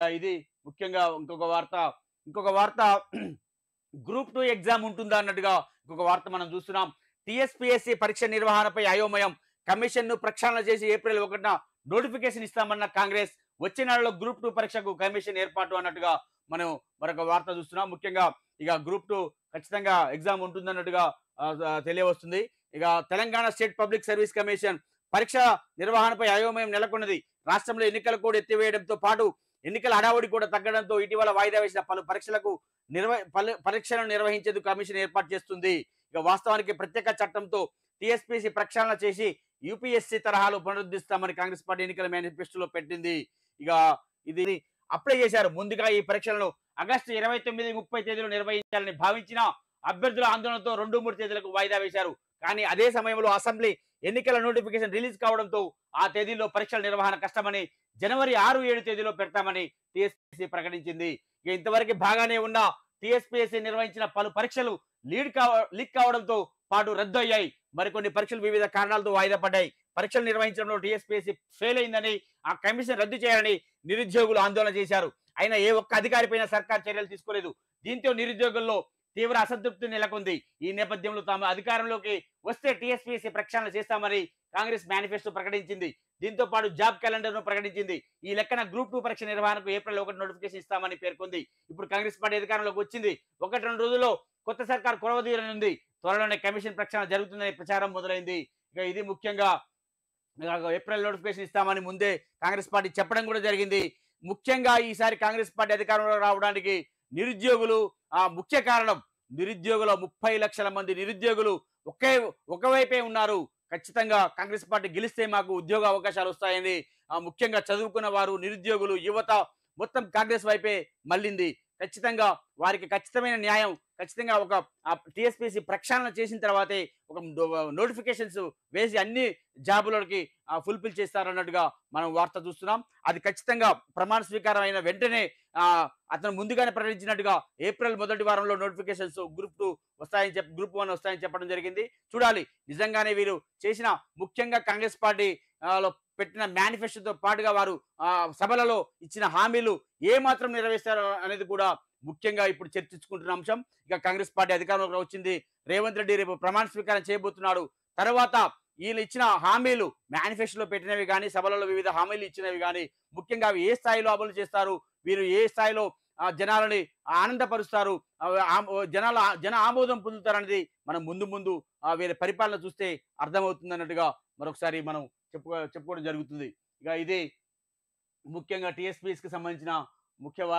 ఇది ముఖ్యంగా ఇంకొక వార్త గ్రూప్ 2 ఎగ్జామ్ ఉంటుందా అన్నట్టుగా ఇంకొక వార్త మనం చూస్తున్నాం. టీఎస్పీఎస్సీ పరీక్ష నిర్వహణపై అయోమయం. కమిషన్‌ను ప్రక్షాళన చేసి ఏప్రిల్ 1న నోటిఫికేషన్ ఇస్తామన్న కాంగ్రెస్. వచ్చే నెలలో గ్రూప్ 2 పరీక్షకు కమిషన్ ఏర్పాటు అన్నట్టుగా మనం మరొక వార్త చూస్తున్నాం. ముఖ్యంగా ఇక గ్రూప్ 2 ఖచ్చితంగా ఎగ్జామ్ ఉంటుందన్నట్టుగా తెలియవస్తుంది. ఇక Telangana state public service commission పరీక్ష నిర్వహణపై అయోమయం నెలకొన్నది. రాష్ట్రంలో ఎన్నికల కోడ్ ఎత్తివేయడంతో పాటు ఎన్నికల హడావుడి కూడా తగ్గడంతో ఇటీవల వాయిదా వేసిన పలు పరీక్షలను నిర్వహించేందుకు కమిషన్ ఏర్పాటు చేస్తుంది. ఇక వాస్తవానికి ప్రత్యేక చట్టంతో టీఎస్పీసీ ప్రక్షాళన చేసి యూపీఎస్సీ తరహాలో పునరుద్ధరిస్తామని కాంగ్రెస్ పార్టీ ఎన్నికల మేనిఫెస్టోలో పెట్టింది. ఇక ఇది అప్లై చేశారు. ముందుగా ఈ పరీక్షలను ఆగస్టు 29, 30 తేదీలో నిర్వహించాలని భావించిన అభ్యర్థుల ఆందోళనతో 2, 3 తేదీలకు వాయిదా వేశారు. కానీ అదే సమయంలో అసెంబ్లీ ఎన్నికల నోటిఫికేషన్ రిలీజ్ కావడంతో ఆ తేదీల్లో పరీక్షల నిర్వహణ కష్టమని జనవరి 6, 7 తేదీలో పెడతామని టీఎస్పీఎస్సీ ప్రకటించింది. ఇక ఇంతవరకు బాగానే ఉన్న టీఎస్పీఎస్సీ నిర్వహించిన పలు పరీక్షలు లీక్ కావడంతో పాటు రద్దు అయ్యాయి. మరికొన్ని పరీక్షలు వివిధ కారణాలతో వాయిదా పడ్డాయి. పరీక్షలు నిర్వహించడంలో టీఎస్పీఎస్సీ ఫెయిల్ అయిందని, ఆ కమిషన్ రద్దు చేయాలని నిరుద్యోగులు ఆందోళన చేశారు. అయినా ఏ ఒక్క అధికారిపైన సర్కార్ చర్యలు తీసుకోలేదు. దీంతో నిరుద్యోగుల్లో తీవ్ర అసంతృప్తి నెలకొంది. ఈ నేపథ్యంలో తాము అధికారంలోకి వస్తే టీఎస్పీఎస్సీ ప్రక్షాళన చేస్తామని కాంగ్రెస్ మేనిఫెస్టో ప్రకటించింది. దీంతో పాటు జాబ్ క్యాలెండర్ ను ప్రకటించింది. ఈ లెక్కన గ్రూప్ 2 పరీక్ష నిర్వహణకు ఏప్రిల్ 1 నోటిఫికేషన్ ఇస్తామని పేర్కొంది. ఇప్పుడు కాంగ్రెస్ పార్టీ అధికారంలోకి వచ్చింది. 1-2 రోజుల్లో కొత్త సర్కార్ కొలవదీరనుంది. త్వరలోనే కమిషన్ ప్రక్షాళన జరుగుతుందనే ప్రచారం మొదలైంది. ఇక ఇది ముఖ్యంగా ఏప్రిల్ నోటిఫికేషన్ ఇస్తామని ముందే కాంగ్రెస్ పార్టీ చెప్పడం కూడా జరిగింది. ముఖ్యంగా ఈసారి కాంగ్రెస్ పార్టీ అధికారంలో రావడానికి నిరుద్యోగులు ముఖ్య కారణం. నిరుద్యోగుల 30 లక్షల మంది నిరుద్యోగులు ఒకవైపే ఉన్నారు. ఖచ్చితంగా కాంగ్రెస్ పార్టీ గెలిస్తే మాకు ఉద్యోగ అవకాశాలు వస్తాయని ముఖ్యంగా చదువుకున్న వారు, నిరుద్యోగులు, యువత మొత్తం కాంగ్రెస్ వైపే మళ్ళింది. ఖచ్చితంగా వారికి ఖచ్చితమైన న్యాయం, ఖచ్చితంగా ఒక టీఎస్పీసీ ప్రక్షాళన చేసిన తర్వాతే ఒక నోటిఫికేషన్స్ వేసి అన్ని జాబులకి ఫుల్ఫిల్ చేస్తారన్నట్టుగా మనం వార్త చూస్తున్నాం. అది ఖచ్చితంగా ప్రమాణ స్వీకారం అయిన వెంటనే అతను ముందుగానే ప్రకటించినట్టుగా ఏప్రిల్ మొదటి వారంలో నోటిఫికేషన్స్ గ్రూప్ 1 వస్తాయని చెప్పడం జరిగింది. చూడాలి నిజంగానే వీరు చేసిన, ముఖ్యంగా కాంగ్రెస్ పార్టీ లో పెట్టిన మేనిఫెస్టోతో పాటుగా వారు సభలలో ఇచ్చిన హామీలు ఏ మాత్రం నెరవేర్చారు అనేది కూడా ముఖ్యంగా ఇప్పుడు చర్చించుకుంటున్న అంశం. ఇక కాంగ్రెస్ పార్టీ అధికారంలోకి వచ్చింది. రేవంత్ రెడ్డి రేపు ప్రమాణ స్వీకారం చేయబోతున్నాడు. తర్వాత వీళ్ళు ఇచ్చిన హామీలు, మేనిఫెస్టోలో పెట్టినవి కానీ, సభలలో వివిధ హామీలు ఇచ్చినవి కానీ, ముఖ్యంగా అవి ఏ స్థాయిలో అమలు చేస్తారు, వీరు ఏ స్థాయిలో జనాలని ఆనందపరుస్తారు, జన ఆమోదం పొందుతారనేది మనం ముందు వీరి పరిపాలన చూస్తే అర్థమవుతుంది అన్నట్టుగా మరొకసారి మనం చెప్పుకోవడం జరుగుతుంది. ఇక ఇది ముఖ్యంగా టీఎస్పీఎస్కి సంబంధించిన ముఖ్య వార్త.